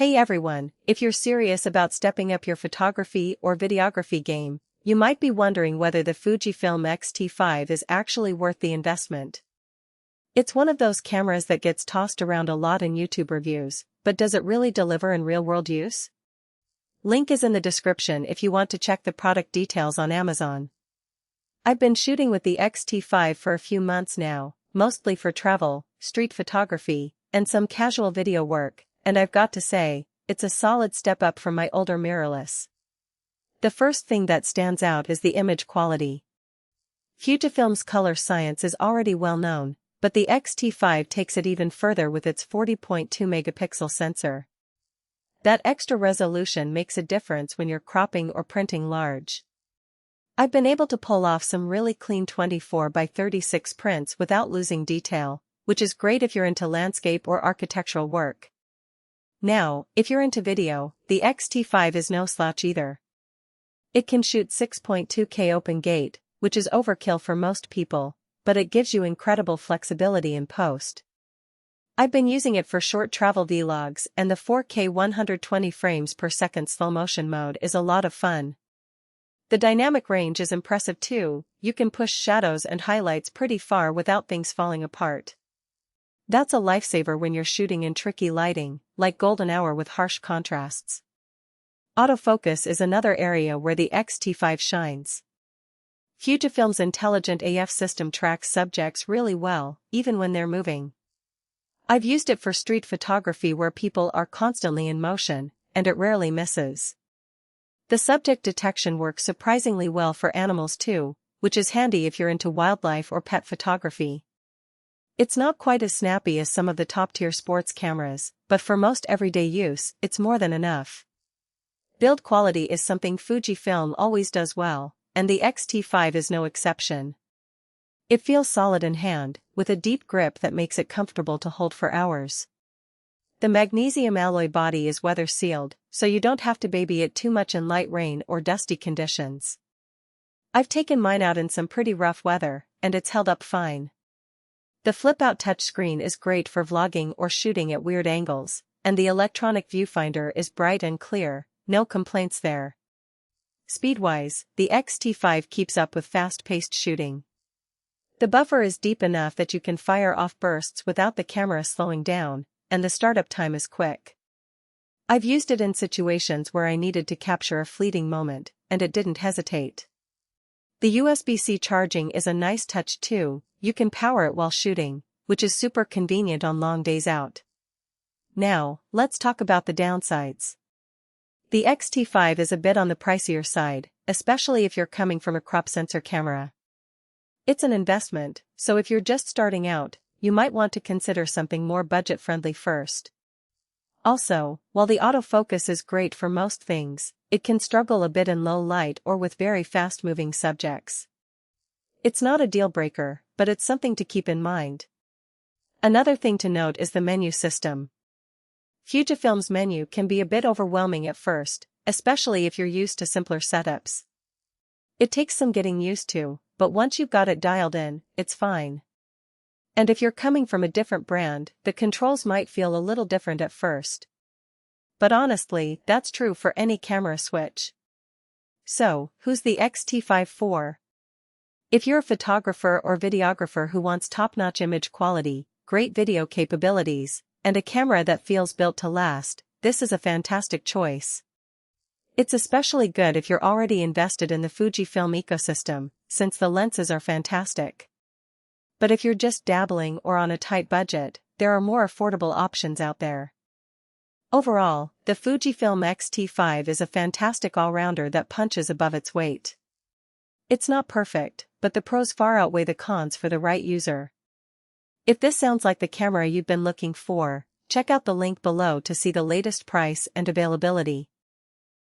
Hey everyone, if you're serious about stepping up your photography or videography game, you might be wondering whether the FUJIFILM X-T5 is actually worth the investment. It's one of those cameras that gets tossed around a lot in YouTube reviews, but does it really deliver in real-world use? Link is in the description if you want to check the product details on Amazon. I've been shooting with the X-T5 for a few months now, mostly for travel, street photography, and some casual video work. And I've got to say, it's a solid step up from my older mirrorless. The first thing that stands out is the image quality. FUJIFILM's color science is already well known, but the X-T5 takes it even further with its 40.2 megapixel sensor. That extra resolution makes a difference when you're cropping or printing large. I've been able to pull off some really clean 24 by 36 prints without losing detail, which is great if you're into landscape or architectural work. Now, if you're into video, the X-T5 is no slouch either. It can shoot 6.2K open gate, which is overkill for most people, but it gives you incredible flexibility in post. I've been using it for short travel vlogs, and the 4K 120 frames per second slow motion mode is a lot of fun. The dynamic range is impressive too. You can push shadows and highlights pretty far without things falling apart. That's a lifesaver when you're shooting in tricky lighting, like golden hour with harsh contrasts. Autofocus is another area where the X-T5 shines. FUJIFILM's intelligent AF system tracks subjects really well, even when they're moving. I've used it for street photography where people are constantly in motion, and it rarely misses. The subject detection works surprisingly well for animals too, which is handy if you're into wildlife or pet photography. It's not quite as snappy as some of the top-tier sports cameras, but for most everyday use, it's more than enough. Build quality is something FUJIFILM always does well, and the X-T5 is no exception. It feels solid in hand, with a deep grip that makes it comfortable to hold for hours. The magnesium alloy body is weather-sealed, so you don't have to baby it too much in light rain or dusty conditions. I've taken mine out in some pretty rough weather, and it's held up fine. The flip-out touchscreen is great for vlogging or shooting at weird angles, and the electronic viewfinder is bright and clear, no complaints there. Speed-wise, the X-T5 keeps up with fast-paced shooting. The buffer is deep enough that you can fire off bursts without the camera slowing down, and the startup time is quick. I've used it in situations where I needed to capture a fleeting moment, and it didn't hesitate. The USB-C charging is a nice touch too. You can power it while shooting, which is super convenient on long days out. Now, let's talk about the downsides. The X-T5 is a bit on the pricier side, especially if you're coming from a crop sensor camera. It's an investment, so if you're just starting out, you might want to consider something more budget-friendly first. Also, while the autofocus is great for most things, it can struggle a bit in low light or with very fast-moving subjects. It's not a deal-breaker, but it's something to keep in mind. Another thing to note is the menu system. FUJIFILM's menu can be a bit overwhelming at first, especially if you're used to simpler setups. It takes some getting used to, but once you've got it dialed in, it's fine. And if you're coming from a different brand, the controls might feel a little different at first. But honestly, that's true for any camera switch. So, who's the X-T5 for? If you're a photographer or videographer who wants top-notch image quality, great video capabilities, and a camera that feels built to last, this is a fantastic choice. It's especially good if you're already invested in the FUJIFILM ecosystem, since the lenses are fantastic. But if you're just dabbling or on a tight budget, there are more affordable options out there. Overall, the FUJIFILM X-T5 is a fantastic all-rounder that punches above its weight. It's not perfect, but the pros far outweigh the cons for the right user. If this sounds like the camera you've been looking for, check out the link below to see the latest price and availability.